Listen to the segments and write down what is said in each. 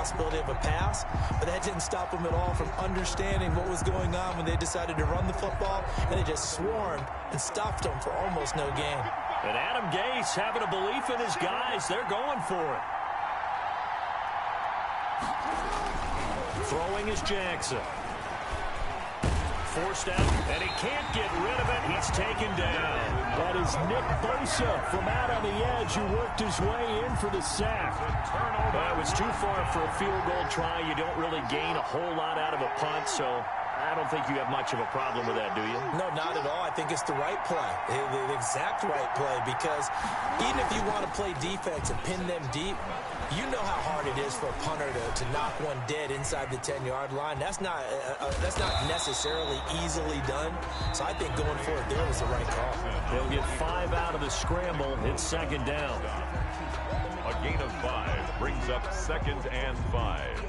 possibility of a pass, but that didn't stop them at all from understanding what was going on when they decided to run the football, and they just swarmed and stopped them for almost no gain. And Adam Gase having a belief in his guys. They're going for it. Throwing is Jackson. Forced out, and he can't get rid of it. He's taken down. That is Nick Bosa from out on the edge who worked his way in for the sack. Well, it was too far for a field goal try. You don't really gain a whole lot out of a punt, so I don't think you have much of a problem with that, do you? No, not at all. I think it's the right play, the exact right play, because even if you want to play defense and pin them deep, you know how hard it is for a punter to knock one dead inside the 10-yard line. That's not necessarily easily done. So I think going for it there was the right call. They'll get 5 out of the scramble. It's second down. A gain of 5 brings up 2nd and 5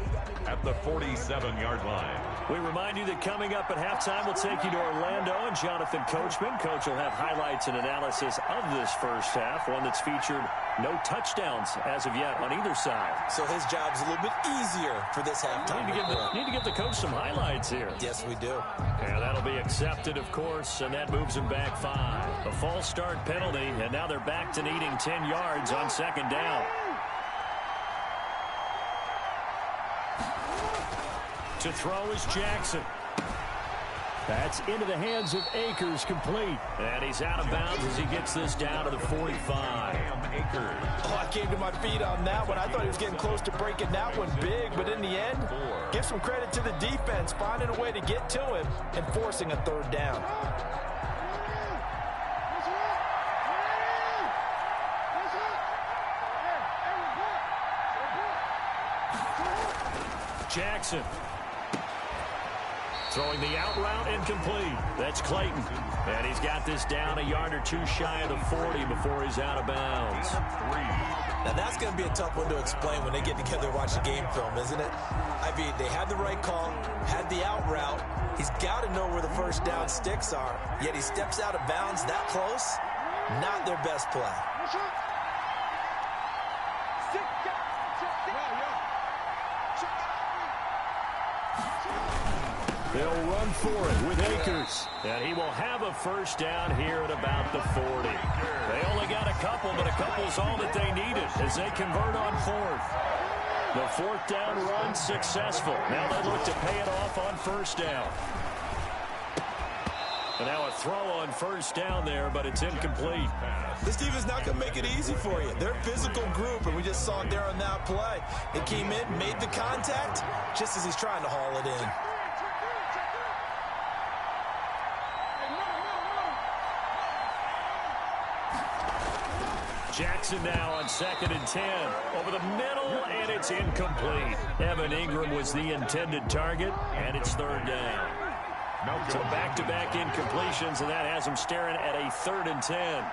at the 47-yard line. We remind you that coming up at halftime, we'll take you to Orlando and Jonathan Coachman. Coach will have highlights and analysis of this first half, one that's featured no touchdowns as of yet on either side. So his job's a little bit easier for this halftime. Need to give the coach some highlights here. Yes, we do. And that'll be accepted, of course, and that moves them back 5. A false start penalty, and now they're back to needing 10 yards on second down. To throw is Jackson. That's into the hands of Akers, complete. And he's out of bounds as he gets this down to the 45. Oh, I came to my feet on that one. I thought he was getting close to breaking that one big, but in the end, give some credit to the defense, finding a way to get to him and forcing a third down. Jackson. Throwing the out route incomplete. That's Clayton. And he's got this down a yard or two shy of the 40 before he's out of bounds. Now that's going to be a tough one to explain when they get together and watch the game film, isn't it? I mean, they had the right call, had the out route. He's got to know where the first down sticks are, yet he steps out of bounds that close. Not their best play. They'll run for it with Akers. And he will have a first down here at about the 40. They only got a couple, but a couple's all that they needed as they convert on 4th. The 4th down run successful. Now they look to pay it off on first down. And now a throw on first down there, but it's incomplete. This defense not going to make it easy for you. They're a physical group, and we just saw it there on that play. They came in, made the contact, just as he's trying to haul it in. Jackson now on 2nd and 10. Over the middle, and it's incomplete. Evan Ingram was the intended target, and it's 3rd down. So back-to-back incompletions, and that has him staring at a 3rd and 10.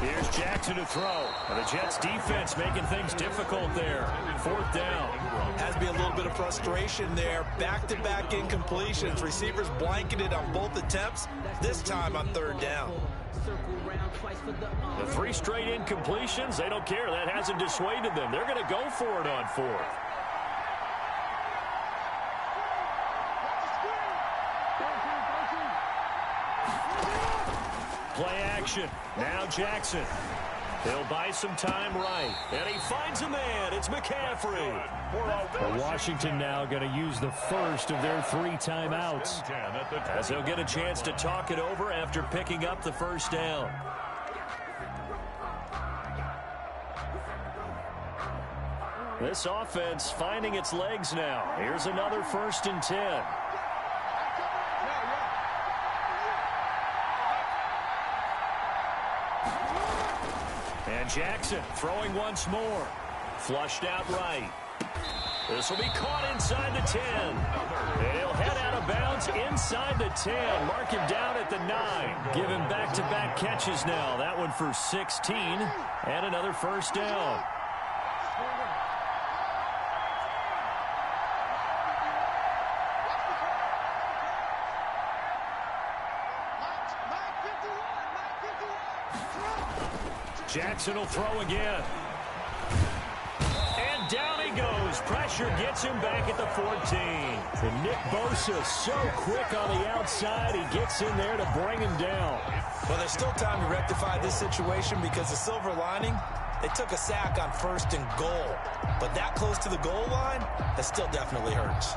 Here's Jackson to throw. And the Jets defense making things difficult there. 4th down. Has to be a little bit of frustration there. Back-to-back incompletions. Receivers blanketed on both attempts, this time on 3rd down. The 3 straight incompletions, they don't care. That hasn't dissuaded them. They're going to go for it on 4th. Play action. Now Jackson. He'll buy some time right. And he finds a man. It's McCaffrey. Well, Washington now going to use the first of their 3 timeouts, as they'll get a chance to talk it over after picking up the first down. This offense finding its legs now. Here's another 1st and 10. And Jackson throwing once more. Flushed out right. This will be caught inside the 10. And he'll head out of bounds inside the 10. Mark him down at the 9. Give him back-to-back catches now. That one for 16. And another first down. Jackson will throw again. And down he goes. Pressure gets him back at the 14. And Nick Bosa so quick on the outside. He gets in there to bring him down. Well, there's still time to rectify this situation because the silver lining, they took a sack on 1st and goal. But that close to the goal line, that still definitely hurts.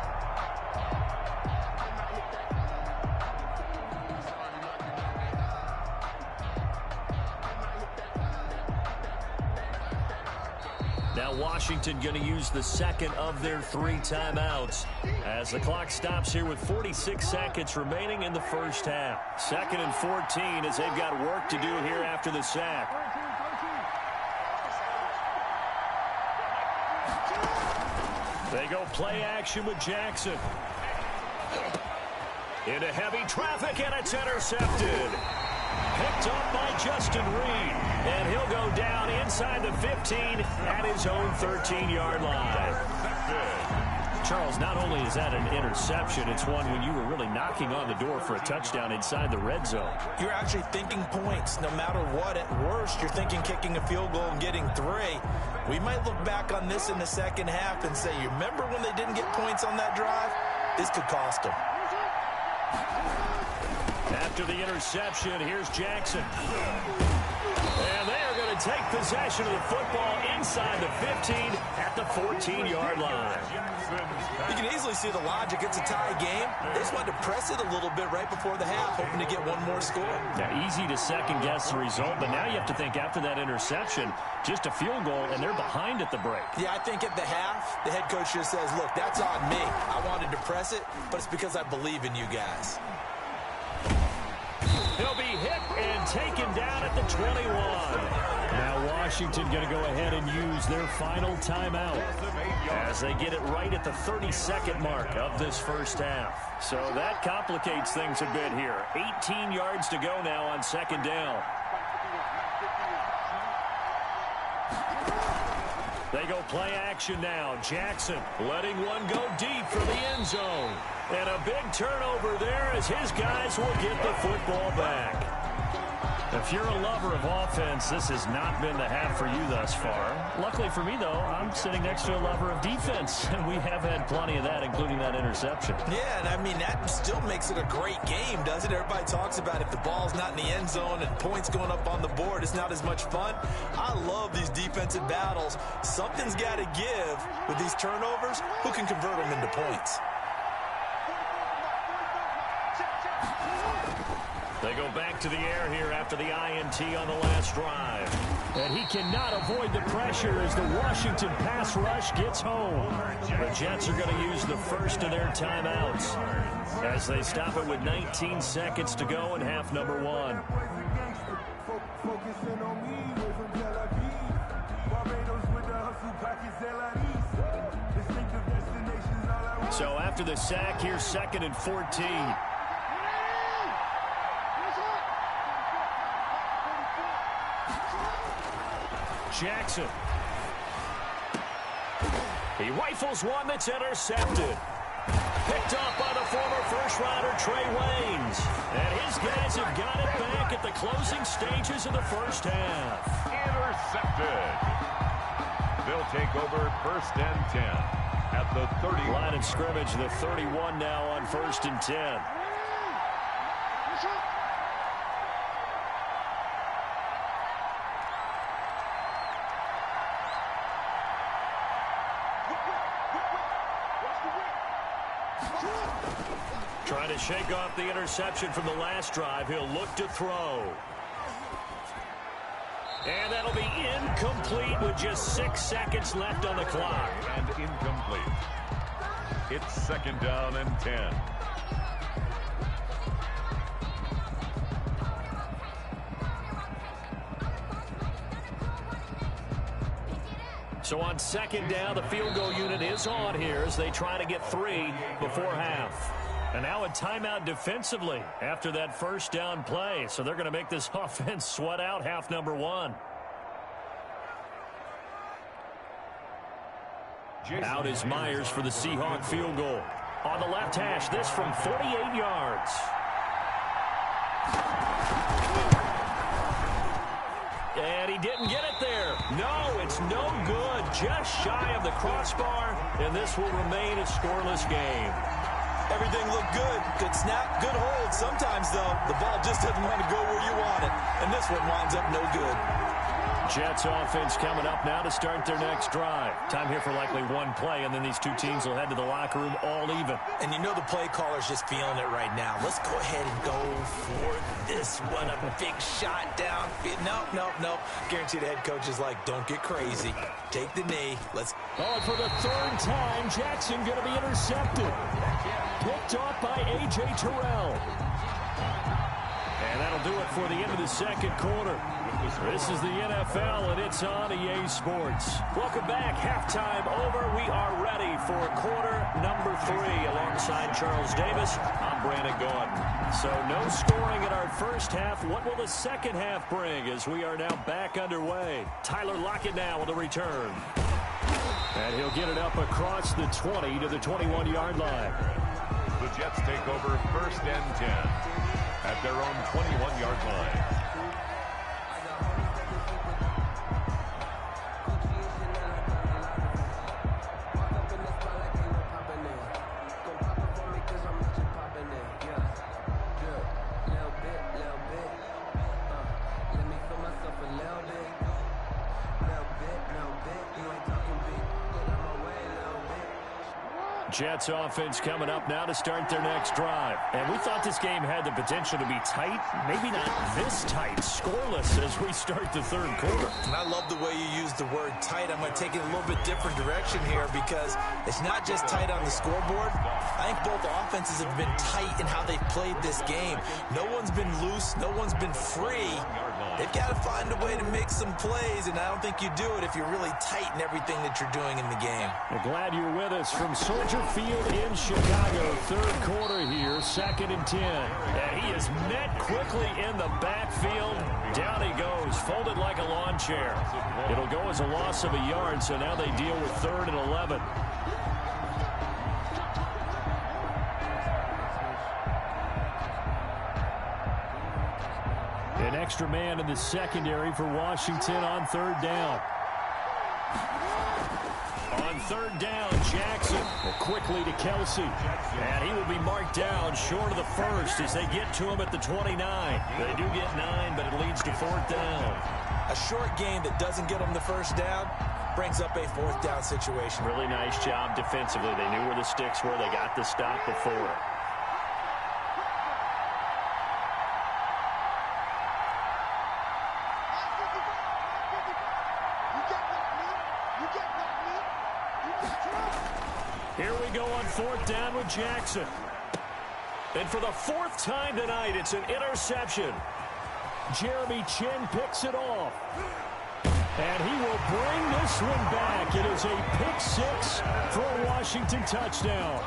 Now Washington going to use the second of their 3 timeouts as the clock stops here with 46 seconds remaining in the first half. 2nd and 14 as they've got work to do here after the sack. They go play action with Jackson. Into heavy traffic, and it's intercepted. Picked up by Justin Reed. And he'll go down inside the 15 at his own 13-yard line. Charles, not only is that an interception, it's one when you were really knocking on the door for a touchdown inside the red zone. You're actually thinking points. No matter what, at worst, you're thinking kicking a field goal and getting 3. We might look back on this in the second half and say, you remember when they didn't get points on that drive? This could cost them. After the interception, here's Jackson. And they are going to take possession of the football inside the 15 at the 14-yard line. You can easily see the logic. It's a tie game. They just wanted to press it a little bit right before the half, hoping to get one more score. Now, easy to second-guess the result, but now you have to think after that interception, just a field goal, and they're behind at the break. Yeah, I think at the half, the head coach just says, look, that's on me. I wanted to press it, but it's because I believe in you guys. He'll be hit and taken down at the 21. Now Washington going to go ahead and use their final timeout as they get it right at the 32nd mark of this first half. So that complicates things a bit here. 18 yards to go now on 2nd down. They go play action now. Jackson letting one go deep for the end zone. And a big turnover there as his guys will get the football back. If you're a lover of offense, this has not been the half for you thus far. Luckily for me, though, I'm sitting next to a lover of defense, and we have had plenty of that, including that interception. Yeah, and I mean, that still makes it a great game, doesn't it? Everybody talks about if the ball's not in the end zone and points going up on the board, it's not as much fun. I love these defensive battles. Something's got to give with these turnovers. Who can convert them into points? They go back to the air here after the INT on the last drive. And he cannot avoid the pressure as the Washington pass rush gets home. The Jets are going to use the first of their timeouts as they stop it with 19 seconds to go in half number 1. So after the sack, here's 2nd and 14. Jackson. He rifles one that's intercepted. Picked off by the former first-rounder Trey Waynes. And his guys have got it back at the closing stages of the first half. Intercepted. They'll take over 1st and 10 at the 30. Line of scrimmage, the 31 now on 1st and 10. Trying to shake off the interception from the last drive. He'll look to throw. And that'll be incomplete with just 6 seconds left on the clock. And incomplete. It's 2nd down and 10. So on 2nd down, the field goal unit is on here as they try to get 3 before half. And now a timeout defensively after that first down play. So they're going to make this offense sweat out half number 1. Out is Myers for the Seahawk field goal. On the left hash, this from 48 yards. and he didn't get it there. No, it's no good. Just shy of the crossbar, and this will remain a scoreless game. Everything looked good. Good snap, good hold. Sometimes, though, the ball just doesn't want to go where you want it, and this one winds up no good. Jets offense coming up now to start their next drive. Time here for likely one play, and then these two teams will head to the locker room all even. And you know the play caller's just feeling it right now. Let's go ahead and go for this one. A big shot down. Nope. Guaranteed the head coach is like, don't get crazy. Take the knee. Let's. Oh, for the third time, Jackson going to be intercepted. Picked off by A.J. Terrell. And that'll do it for the end of the second quarter. This is the NFL, and it's on EA Sports. Welcome back. Halftime over. We are ready for quarter number 3. Alongside Charles Davis, I'm Brandon Gaudin. So no scoring in our first half. What will the second half bring as we are now back underway? Tyler Lockett now with a return. And he'll get it up across the 20 to the 21-yard line. The Jets take over 1st and 10 at their own 21-yard line. Jets offense coming up now to start their next drive. And we thought this game had the potential to be tight. Maybe not this tight. Scoreless as we start the third quarter. And I love the way you use the word tight. I'm going to take it a little bit different direction here because it's not just tight on the scoreboard. I think both offenses have been tight in how they've played this game. No one's been loose. No one's been free. They've got to find a way to make some plays, and I don't think you do it if you're really tight in everything that you're doing in the game. We're glad you're with us from Soldier Field in Chicago. Third quarter here, 2nd and 10. And he is met quickly in the backfield. Down he goes, folded like a lawn chair. It'll go as a loss of a yard, so now they deal with 3rd and 11. An extra man in the secondary for Washington on 3rd down. On 3rd down, Jackson quickly to Kelsey. And he will be marked down short of the 1st as they get to him at the 29. They do get 9, but it leads to 4th down. A short game that doesn't get them the 1st down brings up a 4th down situation. Really nice job defensively. They knew where the sticks were. They got the stop before. Here we go on 4th down with Jackson. And for the 4th time tonight, it's an interception. Jeremy Chin picks it off. And he will bring this one back. It is a pick 6 for a Washington touchdown.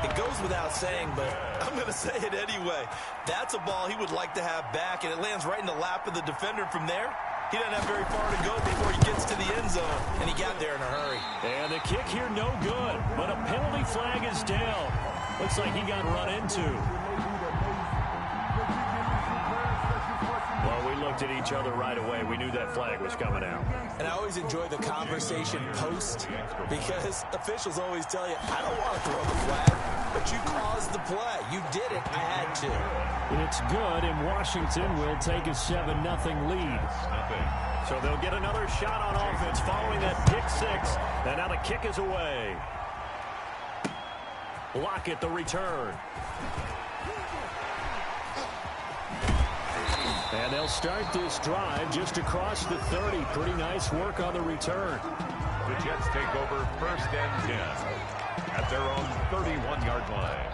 It goes without saying, but I'm going to say it anyway. That's a ball he would like to have back, and it lands right in the lap of the defender from there. He doesn't have very far to go before he gets to the end zone, and he got there in a hurry. And the kick here no good, but a penalty flag is down. Looks like he got run into. Well, we looked at each other right away. We knew that flag was coming out. And I always enjoy the conversation post because officials always tell you, I don't want to throw the flag, but you caused the play. You did it. I had to. It's good, and Washington will take a 7-0 lead. So they'll get another shot on offense following that pick 6. And now the kick is away. Lockett the return. And they'll start this drive just across the 30. Pretty nice work on the return. The Jets take over 1st and 10 at their own 31-yard line.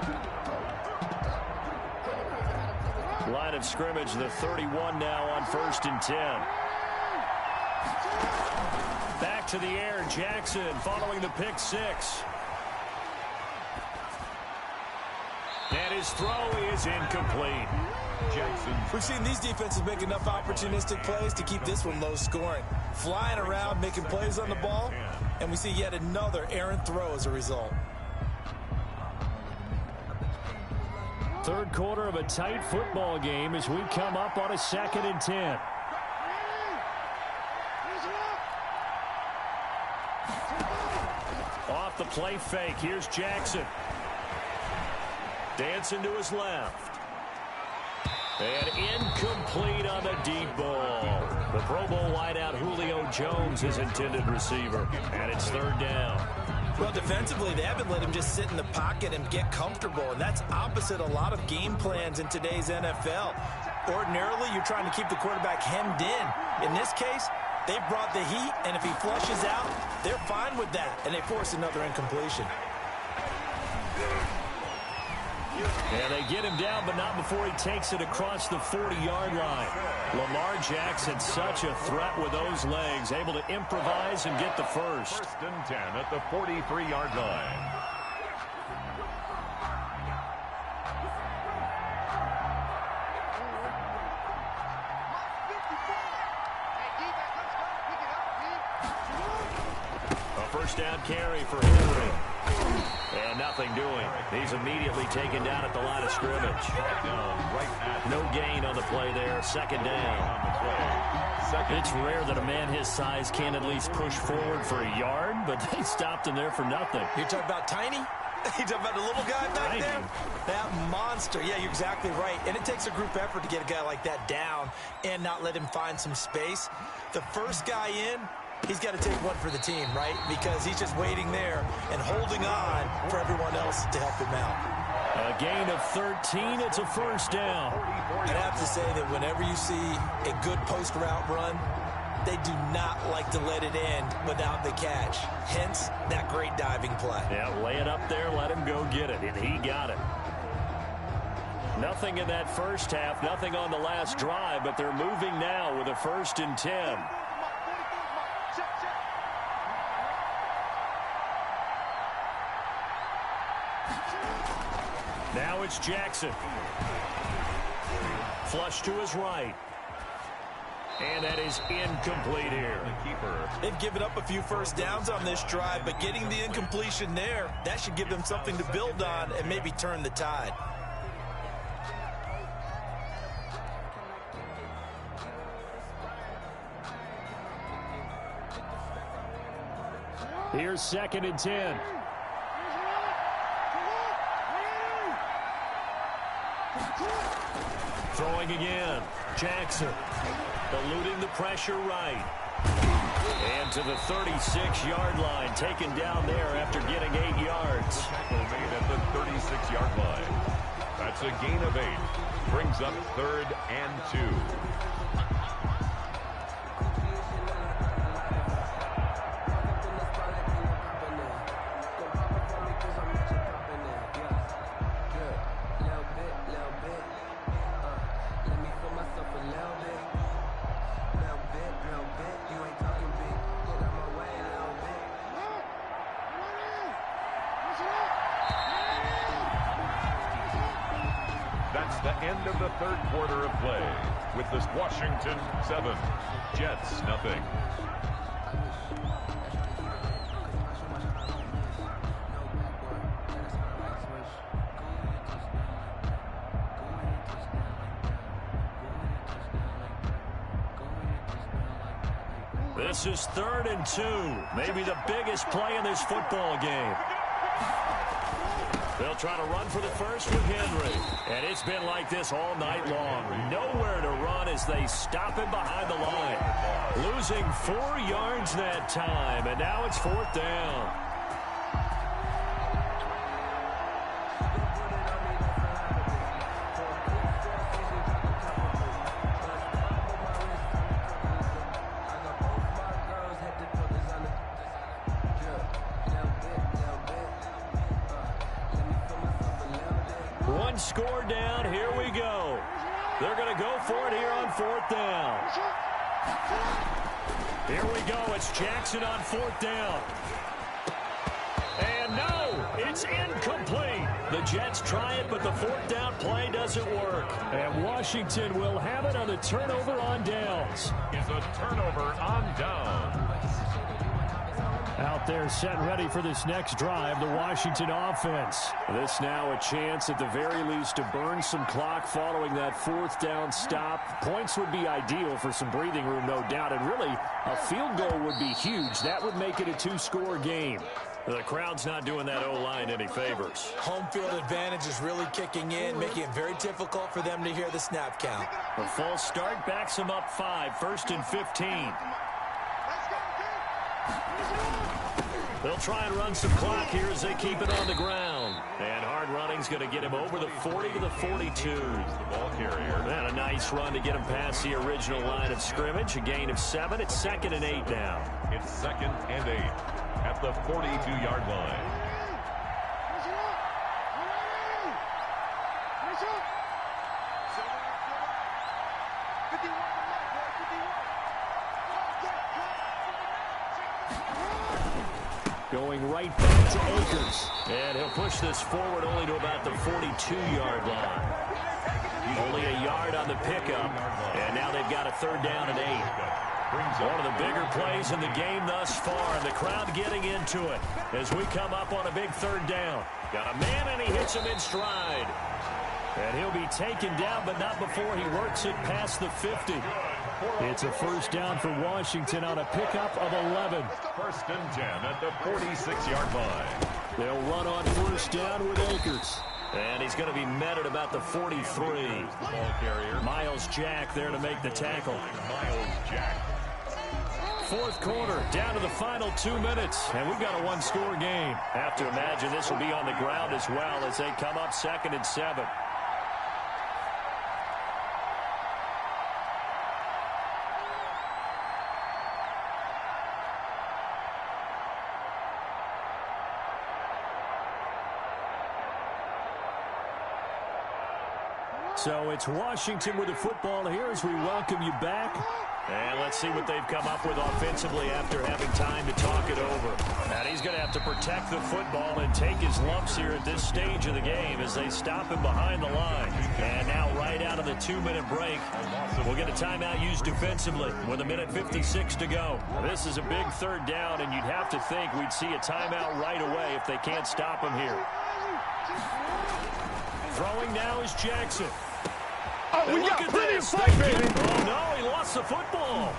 Line of scrimmage, the 31 now on 1st and 10. Back to the air, Jackson following the pick 6. And his throw is incomplete. Jackson. We've seen these defenses make enough opportunistic plays to keep this one low scoring. Flying around, making plays on the ball, and we see yet another errant throw as a result. Third quarter of a tight football game as we come up on a 2nd and 10. Off the play fake, here's Jackson. Dancing to his left. And incomplete on the deep ball. The Pro Bowl wideout Julio Jones is intended receiver. And it's third down. Well, defensively, they haven't let him just sit in the pocket and get comfortable, and that's opposite a lot of game plans in today's NFL. Ordinarily, you're trying to keep the quarterback hemmed in. In this case, they brought the heat, and if he flushes out, they're fine with that, and they force another incompletion. And they get him down, but not before he takes it across the 40-yard line. Lamar Jackson, such a threat with those legs, able to improvise and get the first. First and 10 at the 43-yard line. A first down carry for Henry. And nothing doing. He's immediately taken down at the line of scrimmage. No gain on the play there. Second down. It's rare that a man his size can at least push forward for a yard, but they stopped him there for nothing. You're talking about Tiny? You talking about the little guy back there? That monster. Yeah, you're exactly right. And it takes a group effort to get a guy like that down and not let him find some space. The first guy in, he's got to take one for the team, right? Because he's just waiting there and holding on for everyone else to help him out. A gain of 13. It's a first down. I'd have to say that whenever you see a good post route run, they do not like to let it end without the catch. Hence, that great diving play. Yeah, lay it up there, let him go get it, and he got it. Nothing in that first half, nothing on the last drive, but they're moving now with a 1st and 10. Now it's Jackson. Flush to his right. And that is incomplete here. They've given up a few first downs on this drive, but getting the incompletion there, that should give them something to build on and maybe turn the tide. Here's 2nd and 10. Throwing again. Jackson eluding the pressure right. And to the 36-yard line, taken down there after getting 8 yards. Made at the 36-yard line. That's a gain of 8. Brings up 3rd and 2. The end of the 3rd quarter of play with this Washington 7, Jets nothing. This is 3rd and 2. Maybe the biggest play in this football game. They'll try to run for the first with Henry. And it's been like this all night long. Nowhere to run as they stop him behind the line. Losing 4 yards that time, and now it's 4th down. One score down. Here we go. They're going to go for it here on 4th down. Here we go. It's Jackson on 4th down. And no, it's incomplete. The Jets try it, but the 4th down play doesn't work. And Washington will have it on the turnover on downs. Is a turnover on down. Now out there setting ready for this next drive, the Washington offense. This now a chance at the very least to burn some clock following that fourth down stop. Points would be ideal for some breathing room, no doubt, and really a field goal would be huge. That would make it a two-score game. The crowd's not doing that O-line any favors. Home field advantage is really kicking in, making it very difficult for them to hear the snap count. A false start backs them up 5, 1st and 15. They'll try and run some clock here as they keep it on the ground. And hard running's going to get him over the 40 to the 42. The ball carrier. And a nice run to get him past the original line of scrimmage. A gain of 7. It's 2nd and 8 now. It's 2nd and 8 at the 42-yard line. Going right back to Akers. And he'll push this forward only to about the 42-yard line. Only a yard on the pickup. And now they've got a 3rd down and 8. One of the bigger plays in the game thus far, and the crowd getting into it as we come up on a big 3rd down. Got a man, and he hits him in stride. And he'll be taken down, but not before he works it past the 50. It's a 1st down for Washington on a pickup of 11. 1st and 10 at the 46-yard line. They'll run on 1st down with Akers. And he's going to be met at about the 43. Ball carrier. Miles Jack there to make the tackle. Miles Jack. 4th quarter, down to the final 2 minutes, and we've got a one-score game. Have to imagine this will be on the ground as well as they come up 2nd and 7. So it's Washington with the football here as we welcome you back. And let's see what they've come up with offensively after having time to talk it over. And he's going to have to protect the football and take his lumps here at this stage of the game as they stop him behind the line. And now right out of the 2-minute break, we'll get a timeout used defensively with 1:56 to go. Now, this is a big 3rd down, and you'd have to think we'd see a timeout right away if they can't stop him here. Throwing now is Jackson. Oh, we got plenty of fight, baby. Oh, no, he lost the football.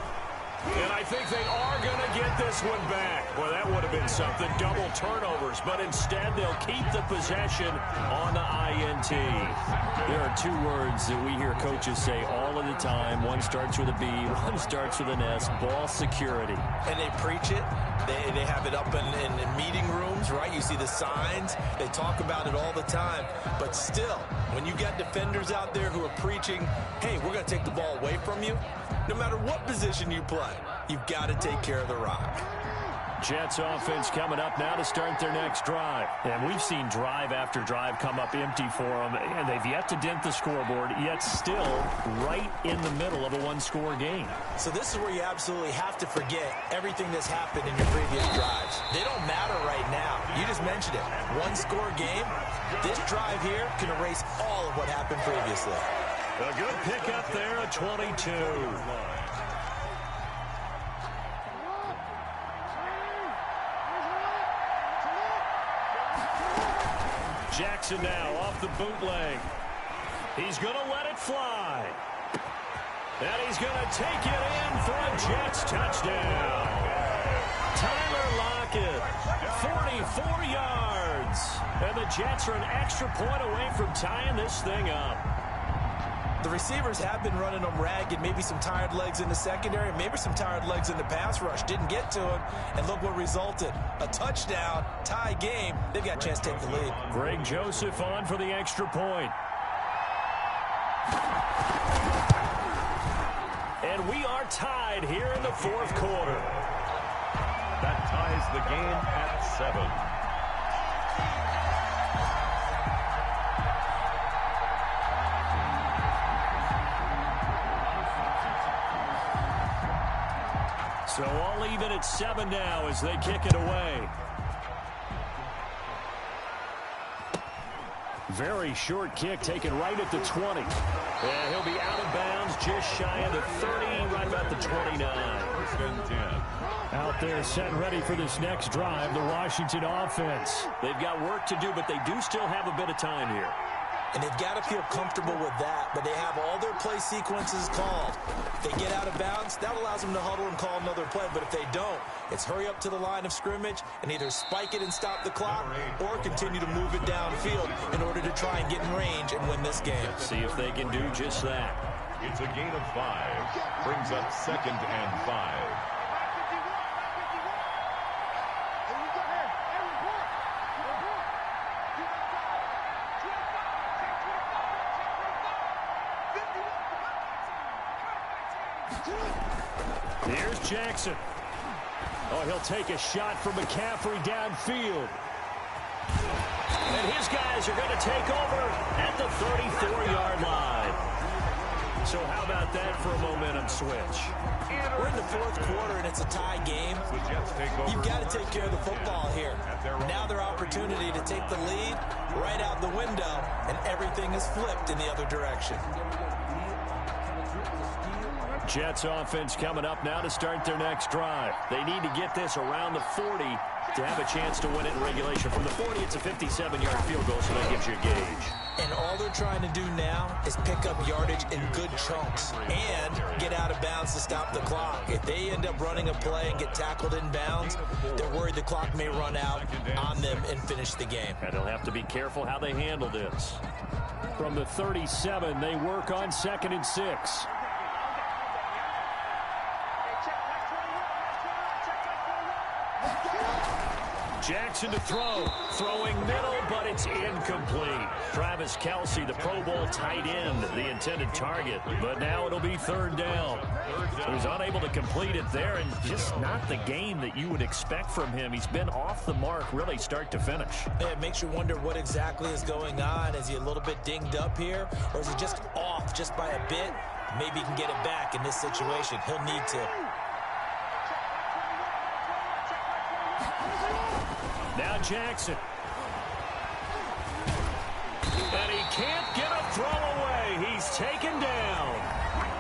And I think they are going to get this one back. Well, that would have been something, double turnovers. But instead, they'll keep the possession on the INT. There are 2 words that we hear coaches say all of the time. One starts with a B, one starts with an S, ball security. And they preach it. They have it up in meeting rooms, right? You see the signs. They talk about it all the time. But still, when you got defenders out there who are preaching, hey, we're going to take the ball away from you, no matter what position you play, you've got to take care of the rock. Jets offense coming up now to start their next drive. And we've seen drive after drive come up empty for them, and they've yet to dent the scoreboard, yet still right in the middle of a one-score game. So this is where you absolutely have to forget everything that's happened in your previous drives. They don't matter right now. You just mentioned it. One-score game. This drive here can erase all of what happened previously. A good pickup there at 22. Jackson now off the bootleg. He's going to let it fly. And he's going to take it in for a Jets touchdown. Tyler Lockett, 44 yards. And the Jets are an extra point away from tying this thing up. The receivers have been running them ragged, maybe some tired legs in the secondary, maybe some tired legs in the pass rush. Didn't get to him, and look what resulted. A touchdown, tie game. They've got a chance to take the lead. Greg Joseph on for the extra point. And we are tied here in the 4th quarter. That ties the game at 7. So all even at 7 now as they kick it away. Very short kick taken right at the 20. And he'll be out of bounds just shy of the 30, right about the 29. 1st and 10. Out there set ready for this next drive, the Washington offense. They've got work to do, but they do still have a bit of time here. And they've got to feel comfortable with that, but they have all their play sequences called. If they get out of bounds, that allows them to huddle and call another play, but if they don't, it's hurry up to the line of scrimmage and either spike it and stop the clock or continue to move it downfield in order to try and get in range and win this game. See if they can do just that. It's a gain of 5. Brings up 2nd and 5. Here's Jackson. Oh, he'll take a shot from McCaffrey downfield. And his guys are going to take over at the 34-yard line. So how about that for a momentum switch? We're in the 4th quarter, and it's a tie game. You've got to take care of the football here. Now their opportunity to take the lead right out the window, and everything is flipped in the other direction. Jets offense coming up now to start their next drive. They need to get this around the 40 to have a chance to win it in regulation. From the 40, it's a 57-yard field goal, so that gives you a gauge. And all they're trying to do now is pick up yardage in good chunks and get out of bounds to stop the clock. If they end up running a play and get tackled in bounds, they're worried the clock may run out on them and finish the game. And they'll have to be careful how they handle this. From the 37, they work on 2nd and 6. Jackson to throw. Throwing middle, but it's incomplete. Travis Kelce, the Pro Bowl tight end, the intended target. But now it'll be 3rd down. He's unable to complete it there, and just not the game that you would expect from him. He's been off the mark, really, start to finish. It makes you wonder what exactly is going on. Is he a little bit dinged up here, or is he just off just by a bit? Maybe he can get it back in this situation. He'll need to. Now Jackson. And he can't get a throw away. He's taken down.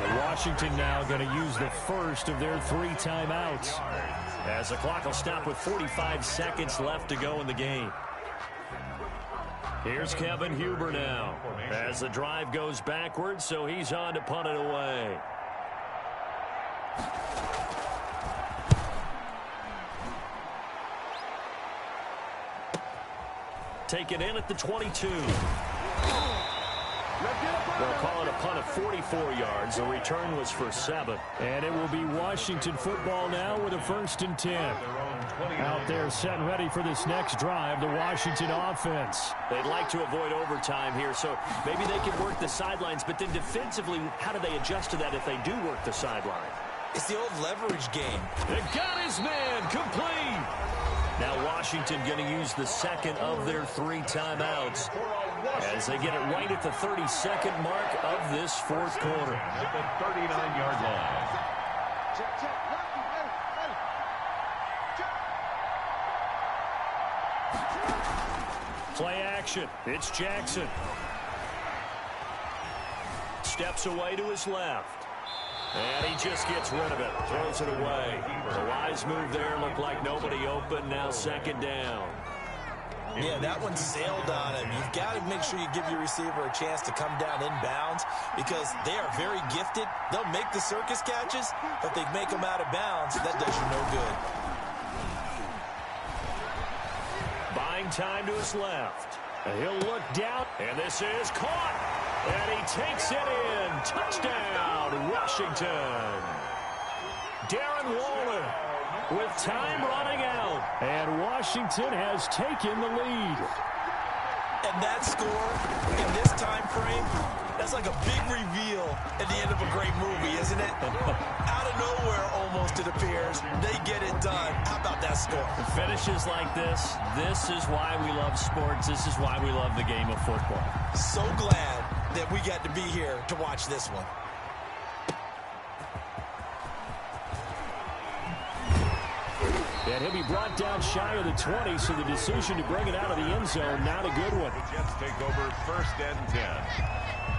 And Washington now going to use the first of their 3 timeouts, as the clock will stop with 45 seconds left to go in the game. Here's Kevin Huber now, as the drive goes backwards, so he's on to punt it away. Taken in at the 22. They'll call it a punt of 44 yards. The return was for 7. And it will be Washington football now with a 1st and 10. Out there set and ready for this next drive, the Washington offense. They'd like to avoid overtime here, so maybe they can work the sidelines, but then defensively, how do they adjust to that if they do work the sideline? It's the old leverage game. They got his man complete. Now Washington going to use the 2nd of their 3 timeouts as they get it right at the 32nd mark of this 4th quarter. At the 39-yard line. Play action. It's Jackson. Steps away to his left. And he just gets rid of it. Throws it away. The wise move there. Looked like nobody open. Now 2nd down. Yeah, that one sailed on him. You've got to make sure you give your receiver a chance to come down inbounds because they are very gifted. They'll make the circus catches, but they make them out of bounds. That does you no good. Buying time to his left. And he'll look down. And this is caught. And he takes it in. Touchdown, Washington. Darren Waller with time running out. And Washington has taken the lead. And that score in this time frame, that's like a big reveal at the end of a great movie, isn't it? Out of nowhere, almost, it appears. They get it done. How about that score? Finishes like this is why we love sports. This is why we love the game of football. So glad that we got to be here to watch this one. And he'll be brought down shy of the 20, so the decision to bring it out of the end zone, not a good one. The Jets take over 1st and 10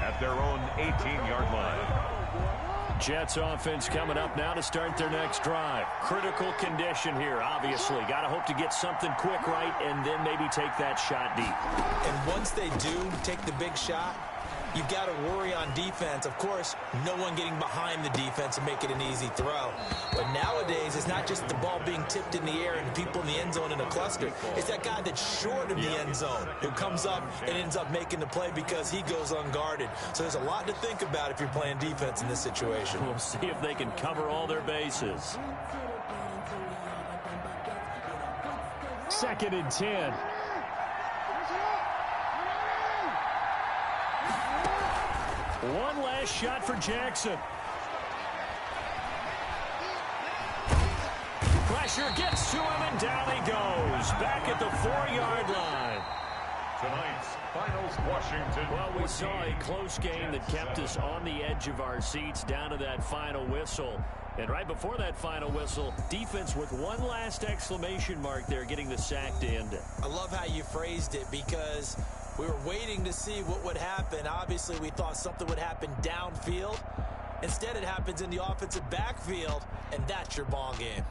at their own 18-yard line. Jets offense coming up now to start their next drive. Critical condition here, obviously. Got to hope to get something quick right and then maybe take that shot deep. And once they do take the big shot, you've got to worry on defense. Of course, no one getting behind the defense and make it an easy throw. But nowadays, it's not just the ball being tipped in the air and people in the end zone in a cluster. It's that guy that's short of the end zone who comes up and ends up making the play because he goes unguarded. So there's a lot to think about if you're playing defense in this situation. We'll see if they can cover all their bases. 2nd and 10. One last shot for Jackson. Pressure gets to him, and down he goes. Back at the 4-yard line. Tonight's finals, Washington. Well, we saw a close game that kept us on the edge of our seats down to that final whistle. And right before that final whistle, defense with one last exclamation mark there, getting the sack to end it. I love how you phrased it because we were waiting to see what would happen. Obviously, we thought something would happen downfield. Instead, it happens in the offensive backfield, and that's your ball game.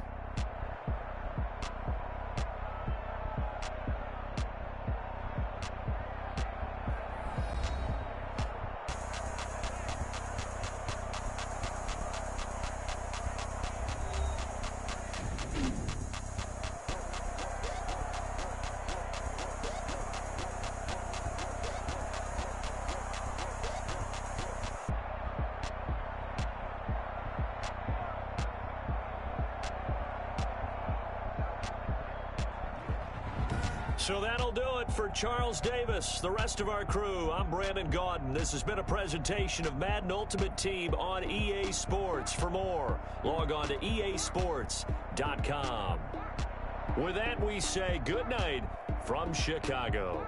So that'll do it for Charles Davis, the rest of our crew. I'm Brandon Gaudin. This has been a presentation of Madden Ultimate Team on EA Sports. For more, log on to easports.com. With that, we say good night from Chicago.